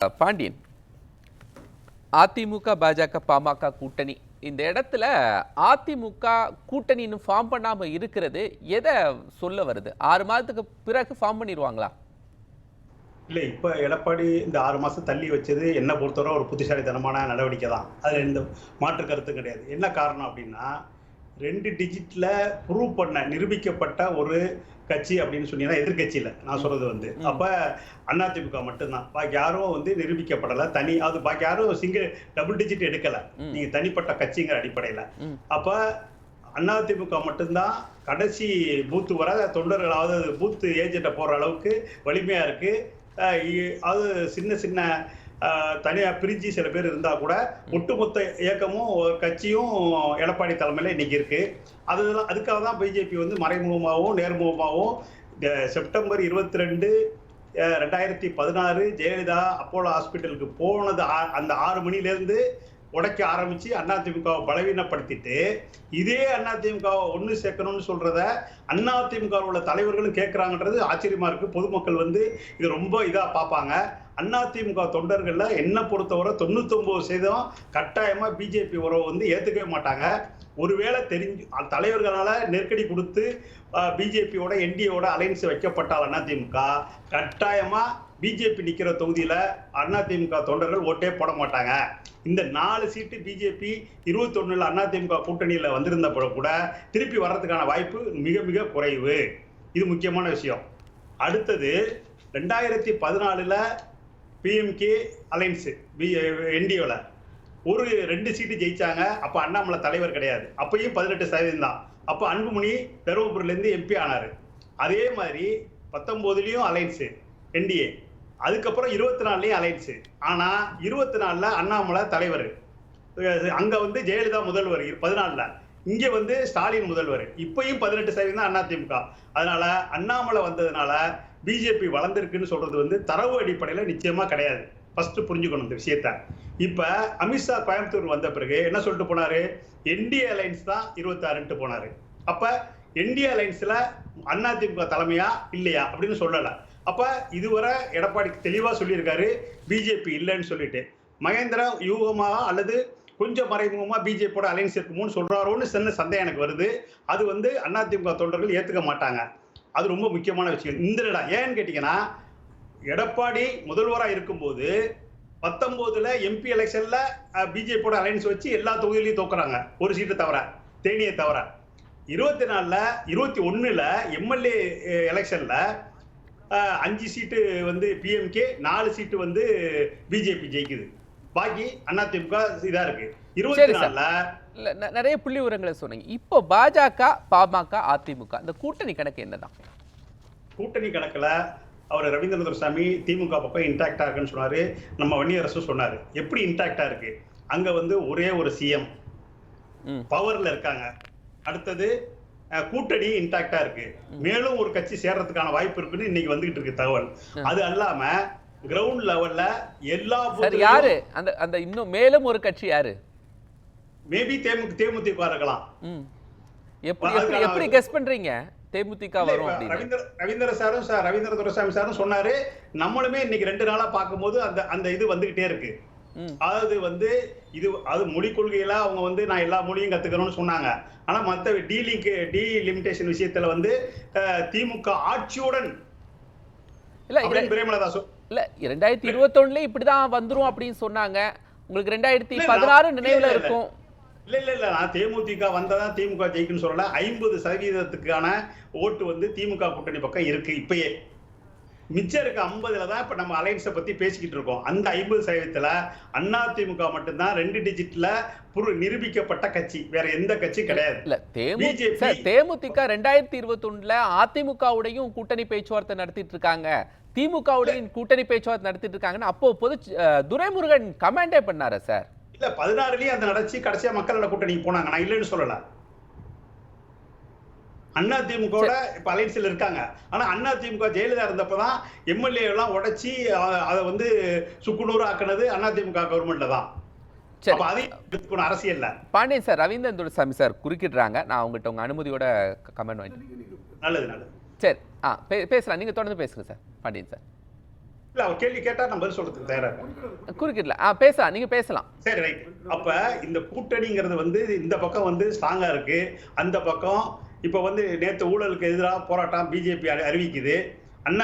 பாண்டியன், அதிமுக பாஜக பாமக கூட்டணி இந்த இடத்துல அதிமுக கூட்டணி இன்னும் ஃபார்ம் பண்ணாம இருக்கிறது எதை சொல்ல வருது? 6 மாதத்துக்கு பிறகு ஃபார்ம் பண்ணிடுவாங்களா? இல்ல இப்ப எடப்பாடி இந்த 6 மாசம் தள்ளி வச்சது என்ன பொறுத்தவரை ஒரு புத்திசாலித்தனமான நடவடிக்கை தான். அதுல எந்த மாற்று கருத்தும் கிடையாது. என்ன காரணம் அப்படின்னா 2 டிஜிட்ல ப்ரூவ் பண்ண நிரூபிக்கப்பட்ட ஒரு கட்சி அப்படின்னு சொன்னீங்கன்னா எதிர்கட்சியில நான் சொல்றது வந்து அப்ப அதிமுக மட்டும்தான். பாக்கி யாரும் வந்து நிரூபிக்கப்படல. தனி அது பாக்கி யாரும் டபுள் டிஜிட் எடுக்கல. நீங்க தனிப்பட்ட கட்சிங்கிற அடிப்படையில அப்ப அதிமுக மட்டும்தான் கடைசி பூத்து வர தொண்டர்களாவது பூத்து ஏஜென்ட்டை போடுற அளவுக்கு வலிமையா இருக்கு. அது சின்ன சின்ன தனியா பிரிஞ்சு சில பேர் இருந்தா கூட ஒட்டுமொத்த இயக்கமும் கட்சியும் எடப்பாடி தலைமையில இன்னைக்கு இருக்கு. அதுக்காக தான் பிஜேபி வந்து மறைமுகமாகவும் நேர்முகமாகவும் செப்டம்பர் 22 2016 ஜெயலலிதா அப்போலோ ஹாஸ்பிட்டலுக்கு போனது அந்த 6 மணிலேருந்து உடைக்க ஆரம்பிச்சு அதிமுகவை பலவீனப்படுத்திட்டு இதே அதிமுகவை ஒன்று சேர்க்கணும்னு சொல்றத அதிமுக உள்ள தலைவர்களும் கேட்கறாங்கன்றது ஆச்சரியமா இருக்கு. பொதுமக்கள் வந்து இது ரொம்ப இதா பார்ப்பாங்க. அதிமுக தொண்டர்கள்ல என்ன பொறுத்தவரை 99% கட்டாயமா பிஜேபி உறவை வந்து ஏத்துக்கவே மாட்டாங்க. ஒருவேளை தெரிஞ்சு தலைவர்களால நெருக்கடி கொடுத்து பிஜேபியோட என்டிஏவோட அலைன்ஸ் வைக்கப்பட்டால் அதிமுக கட்டாயமா பிஜேபி நிக்கிற தொகுதியில அதிமுக தொண்டர்கள் ஓட்டே போட மாட்டாங்க. இந்த 4 சீட்டு பிஜேபி 21 அதிமுக கூட்டணியில வந்திருந்த கூட திருப்பி வர்றதுக்கான வாய்ப்பு மிக மிக குறைவு. இது முக்கியமான விஷயம். அடுத்தது 2014 பிஎம்கே அலைன்ஸ் என்டிஏல ஒரு 2 சீட்டு ஜெயிச்சாங்க. அப்ப அண்ணாமலை தலைவர் கிடையாது. அப்பயும் 18% தான். அப்ப அன்புமணி தருமபுரியில இருந்து எம்பி ஆனாரு. அதே மாதிரி 19லயும் அலைன்ஸ் என்டிஏ. அதுக்கப்புறம் 24லயும் அலைன்ஸ். ஆனா 24ல அண்ணாமலை தலைவர். அங்க வந்து ஜெயலலிதா முதல்வர் 14ல. இங்க வந்து ஸ்டாலின் முதல்வர். இப்பயும் 18% தான் அதிமுக. அதனால அண்ணாமலை வந்ததுனால பிஜேபி வளர்ந்திருக்குன்னு சொல்றது வந்து தரவு அடிப்படையில நிச்சயமா கிடையாது. ஃபர்ஸ்ட் புரிஞ்சுக்கணும் இந்த விஷயத்த. இப்ப அமித்ஷா கோயம்புத்தூர் வந்த பிறகு என்ன சொல்லிட்டு போனாரு? என்டிஏ அலைன்ஸ் தான் 26ன்ட்டு போனாரு. அப்ப என்டிஏ அலைன்ஸ்ல அதிமுக தலைமையா இல்லையா அப்படின்னு சொல்லல. அப்ப இதுவரை எடப்பாடி தெளிவா சொல்லியிருக்காரு பிஜேபி இல்லைன்னு சொல்லிட்டு. மகேந்திரா யூகமா அல்லது கொஞ்சம் மறைமுகமா பிஜேபியோட அலைன்ஸ் இருக்குமோன்னு சொல்றாரோன்னு சின்ன சந்தேகம் எனக்கு வருது. அது வந்து அதிமுக தொண்டர்கள் ஏத்துக்க மாட்டாங்க. அது ரொம்ப முக்கியமான விஷயம். இந்த இடம் ஏன்னு கேட்டீங்கன்னா எடப்பாடி முதல்வரா இருக்கும்போது 19ல எம்பி எலெக்ஷன்ல பிஜேபியோட அலைன்ஸ் வச்சு எல்லா தொகுதியிலையும் தோக்குறாங்க. ஒரு சீட்டு தவிர, தேனியை தவிர. 21ல எம்எல்ஏ எலெக்ஷன்ல 5 சீட்டு வந்து பிஎம்கே, 4 சீட்டு வந்து பிஜேபி ஜெயிக்குது. பாக்கி அதிமுக இதா இருக்கு. 24ல நிறைய புள்ளி விவரங்களை சொன்னீங்க. இப்போ பாஜக பாமக அதிமுக இந்த கூட்டணி கணக்கு என்னதான்? கூட்டணி கணக்குல அவர் ரவீந்திர துரைசாமி திமுக பக்கம் இன்டாக்டா இருக்குன்னு சொன்னாரு. நம்ம வன்னியரசும் சொன்னாரு. எப்படி இன்டாக்டா இருக்கு? அங்க வந்து ஒரே ஒரு சிஎம் பவர்ல இருக்காங்க. அடுத்தது கூட்டணி இன்டாக்டா இருக்கு. மேலும் ஒரு கட்சி சேர்றதுக்கான வாய்ப்பு இருக்குன்னு இன்னைக்கு வந்துகிட்டு இருக்கு தகவல். அது அல்லாம கிரவுண்ட் லெவல்ல எல்லா யாரு அந்த இன்னும் மேலும் ஒரு கட்சி யாரு? மேபி தேமுதிக இருக்கலாம். எப்படி கெஸ் பண்றீங்க தேமுதிக வரும் அப்படின்னு? ரவீந்திர துரைசாமி சாரும் சொன்னாரு. நம்மளுமே இன்னைக்கு 2 நாளா பார்க்கும்போது அந்த இது வந்துகிட்டே இருக்கு. அதாவது வந்து இது அது மொழி கொள்கையில அவங்க வந்து நான் எல்லா மொழியும் கத்துக்கணும்னு சொன்னாங்க. ஆனா மத்த டீலிமிட்டேஷன் விஷயத்துல வந்து திமுக ஆட்சியுடன் இல்ல 2021 இப்படிதான் வந்துரும் அப்படின்னு சொன்னாங்க. உங்களுக்கு 2016 நினைவுல இருக்கும். இல்ல நான் தேமுதிக வந்ததான் திமுக ஜெயிக்குன்னு சொல்லல. 50%க்கான ஓட்டு வந்து திமுக கூட்டணி பக்கம் இருக்கு. இப்பயே மிச்சம் இருக்க 50ல தான் இப்ப நம்ம அலைன்ஸை பத்தி பேசிக்கிட்டு இருக்கோம். அந்த 50%ல அதிமுக மட்டும்தான் 2 டிஜிட்ல நிரூபிக்கப்பட்ட கட்சி. வேற எந்த கட்சி கிடையாது. இல்ல தேமுதிக 2021ல அதிமுகவுடையும் கூட்டணி பேச்சுவார்த்தை நடத்திட்டு இருக்காங்க, திமுகவுடையும் கூட்டணி பேச்சுவார்த்தை நடத்திட்டு இருக்காங்கன்னு அப்போ துரைமுருகன் கமெண்டே பண்ணாரு சார். இல்ல 16லயும் அந்த நடச்சி கடைசியா மக்களோட கூட்டணிக்கு போனாங்க. நான் இல்லைன்னு சொல்லல. அதிமுக இப்ப அலைன்ஸ்ல இருக்காங்க. ஆனா அதிமுக ஜெயலலிதா இருந்தப்பதான் எம்எல்ஏ எல்லாம் உடைச்சி அதை வந்து சுக்குநூறு ஆக்குனது அதிமுக கவர்மெண்ட்ல தான். அரசியல் பாண்டியன் சார், ரவீந்திரன் துரைசாமி சார் குறுக்கிடுறாங்க. நான் உங்ககிட்ட உங்க அனுமதியோட கமெண்ட் வாங்கிட்டு. நல்லது. சரி, பேசலாம். நீங்க தொடர்ந்து பேசுங்க சார் பாண்டியன் சார். இல்ல அவர் கேள்வி கேட்டா நான் பதில் சொல்றதுக்கு தயாரா இருக்கேன். குறுக்கிடல பேசலாம், நீங்க பேசலாம். சரி, ரைட். அப்ப இந்த கூட்டணிங்கிறது வந்து இந்த பக்கம் வந்து ஸ்ட்ராங்கா இருக்கு, அந்த பக்கம் இப்ப வந்து நேத்து ஊழலுக்கு எதிராக போராட்டம் பிஜேபி அறிவிக்குது.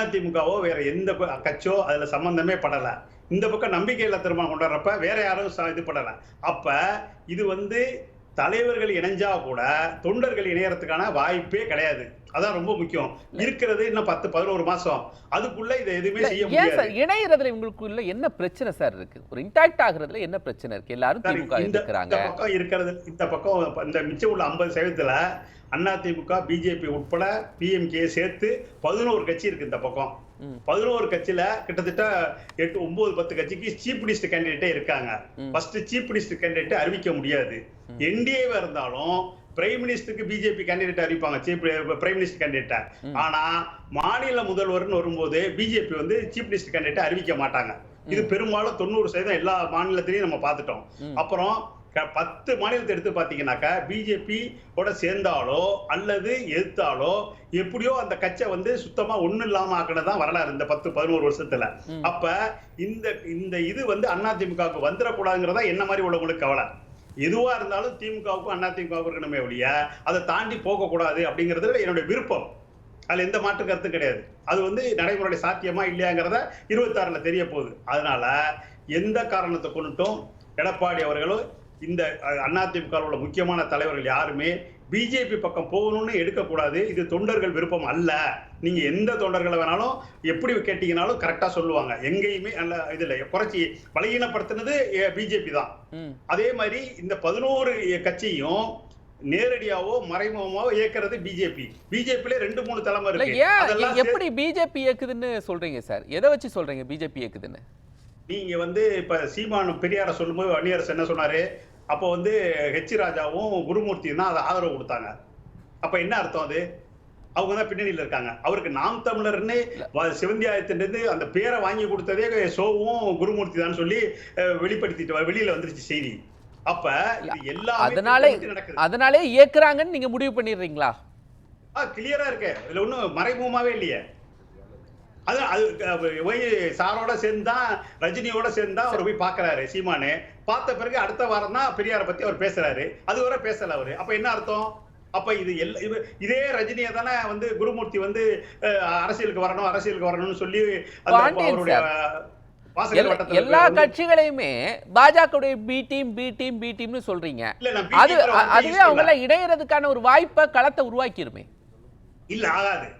அதிமுகவோ வேற எந்த கட்சியோ அதுல சம்பந்தமே படல. இந்த பக்கம் நம்பிக்கையில்லா தீர்மானம் கொண்டாடுறப்ப வேற யாரும் இது படல. அப்ப இது வந்து தலைவர்கள் இணைஞ்சா கூட தொண்டர்கள் இணையறதுக்கான வாய்ப்பே கிடையாது. அதான் ரொம்ப முக்கியம். இருக்கிறது இன்னும் 10-11 மாசம். அதுக்குள்ள இதை எதுவுமே செய்ய ஏன் முடியாது. சார் இணையறதுல உங்களுக்குள்ள என்ன பிரச்சனை சார் இருக்கு? ஒரு இன்டாக்ட் ஆகுறதுல என்ன பிரச்சனை இருக்கு? எல்லாரும் திமுக இருக்கிறாங்க. இந்த பக்கம் இருக்கிறது, இந்த பக்கம் இந்த மிச்சம் உள்ள 50% அதிமுக, பிஜேபி உட்பட பிஎம்கே சேர்த்து 11 கட்சி இருக்கு இந்த பக்கம். 11 கட்சியில கிட்டத்தட்ட 8-9-10 கட்சிக்கு சீஃப் மினிஸ்டர் கேண்டிடேட்டே இருக்காங்க. ஃபர்ஸ்ட் சீஃப் மினிஸ்டர் கேண்டிடேட் அறிவிக்க முடியாது. என்டிஏவா இருந்தாலும் பிரைம் மினிஸ்டருக்கு பிஜேபி கேண்டிடேட் அறிவிப்பாங்க, பிரைம் மினிஸ்டர் கேண்டிடேட். ஆனா மாநில முதல்வர்னு வரும்போது பிஜேபி வந்து சீஃப் மினிஸ்டர் கேண்டிடேட் அறிவிக்க மாட்டாங்க. இது பெரும்பாலும் 90% எல்லா மாநிலத்திலையும் நம்ம பார்த்துட்டோம். அப்புறம் 10 மாநிலத்தை எடுத்து பாத்தீங்கன்னாக்கா பிஜேபி ஓட சேர்ந்தாலோ அல்லது எதிர்த்தாலோ எப்படியோ அந்த கட்சியை வந்து சுத்தமா ஒண்ணு இல்லாம ஆக்கினதான் வரலாறு இந்த 10-11 வருஷத்துல. அப்ப இந்த இது வந்து அதிமுகவுக்கு வந்துடக்கூடாதுங்கிறதா என்ன மாதிரி உள்ளவங்களுக்கு கவலை. எதுவா இருந்தாலும் திமுகவுக்கும் அதிமுகவுக்கும் இருக்கணுமே ஒழிய அதை தாண்டி போக கூடாது அப்படிங்கிறது என்னுடைய விருப்பம். அதுல எந்த மாற்று கருத்தும் கிடையாது. அது வந்து நடைமுறை சாத்தியமா இல்லையாங்கிறத 26ல தெரிய போகுது. அதனால எந்த காரணத்தை கொண்டுட்டும் எடப்பாடி அவர்களும் இந்த அதிமுக உள்ள முக்கியமான தலைவர்கள் யாருமே பிஜேபி பக்கம் போகணும்னு எடுக்கக்கூடாது. இது தொண்டர்கள் விருப்பம் அல்ல. நீங்க எந்த தொண்டர்களை வேணாலும் எப்படி கேட்டீங்கன்னாலும் கரெக்டா சொல்லுவாங்க. எங்கேயுமே அல்ல இதுல குறைச்சி பலகீனப்படுத்தினது பிஜேபி தான். அதே மாதிரி இந்த 11 கட்சியும் நேரடியாவோ மறைமுகமாவோ இயக்குறது பிஜேபி. பிஜேபில 2-3 தலைமை இருக்கு. எப்படி பிஜேபி இயக்குதுன்னு சொல்றீங்க சார்? எதை வச்சு சொல்றீங்க பிஜேபி இயக்குதுன்னு? நீங்க வந்து இப்ப சீமான் பெரியார சொல்லும்போது வன்னியரசு என்ன சொன்னாரு? அப்போ வந்து ஹெச் ராஜாவும் குருமூர்த்தியும் தான் அதை ஆதரவு கொடுத்தாங்க. அப்ப என்ன அர்த்தம்? அது அவங்க தான் பின்னணியில் இருக்காங்க. அவருக்கு நாம் தமிழர்னு சிவந்தியாயத்திலிருந்து அந்த பேரை வாங்கி கொடுத்ததே சோவும் குருமூர்த்தி தான் சொல்லி வெளிப்படுத்திட்டு வெளியில வந்துருச்சு செய்தி. அப்ப இது எல்லாமே அதனாலே இயக்குறாங்கன்னு நீங்க முடிவு பண்ணிடுறீங்களா? கிளியரா இருக்கு. இதுல ஒண்ணும் மறைமுகமாவே இல்லையே. அது சாரோட சேர்ந்தா ரஜினியோட சேர்ந்தா அவர் போய் பாக்குறாரு சீமானு. பார்த்த பிறகு அடுத்த வாரம் தான் பெரியார பத்தி அவர் பேசுறாரு. அதுவரை பேசல அவரு. அப்ப என்ன அர்த்தம்? அப்ப இது இதே ரஜினியை தானே வந்து குருமூர்த்தி வந்து அரசியலுக்கு வரணும்னு சொல்லி அவருடைய எல்லா கட்சிகளையுமே பாஜகவுடைய பி டீம்னு சொல்றீங்க. அதுவே அவங்க எல்லாம் இணையறதுக்கான ஒரு வாய்ப்பை களத்தை உருவாக்கிருமே. இல்ல ஆகாது.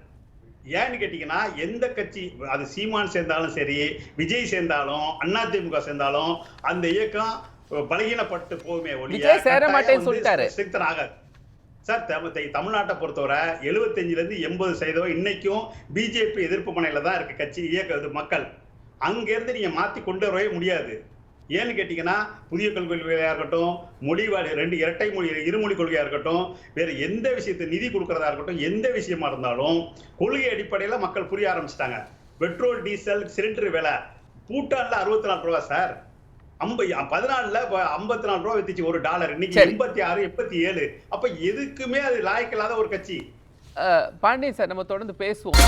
ஏன்னு கேட்டீங்கன்னா எந்த கட்சி அது சீமான் சேர்ந்தாலும் சரி, விஜய் சேர்ந்தாலும் அதிமுக சேர்ந்தாலும் அந்த இயக்கம் பலகீனப்பட்டு போகுமே ஒழிய சேர மாட்டேன்னு சொல்லிட்டாரு. ஆகாது சார். தமிழ்நாட்டை பொறுத்தவரை 75-80% இன்னைக்கும் பிஜேபி எதிர்ப்பு முனையில தான் இருக்கு கட்சி இயக்க மக்கள். அங்க இருந்து நீங்க மாத்தி கொண்டு வரவே முடியாது. ஏன்னு கேட்டீங்கன்னா புதிய கொள்கையா இருக்கட்டும், மொழிவாழ் இரட்டை மொழி இருமொழி கொள்கையா இருக்கட்டும், வேற எந்த விஷயத்தை நிதி கொடுக்கறதா இருக்கட்டும், எந்த விஷயமா இருந்தாலும் கொள்கை அடிப்படையில மக்கள் புரிய ஆரம்பிச்சிட்டாங்க. பெட்ரோல் டீசல் சிலிண்டர் விலை பூட்டான்ல 64 ரூபா சார். 14ல 54 ரூபா வித்துச்சு ஒரு டாலர். இன்னைக்கு 86, 87. அப்ப எதுக்குமே அது லாயக்கில்லாத ஒரு கட்சி. பாண்டியன் சார், நம்ம தொடர்ந்து பேசுவோம்.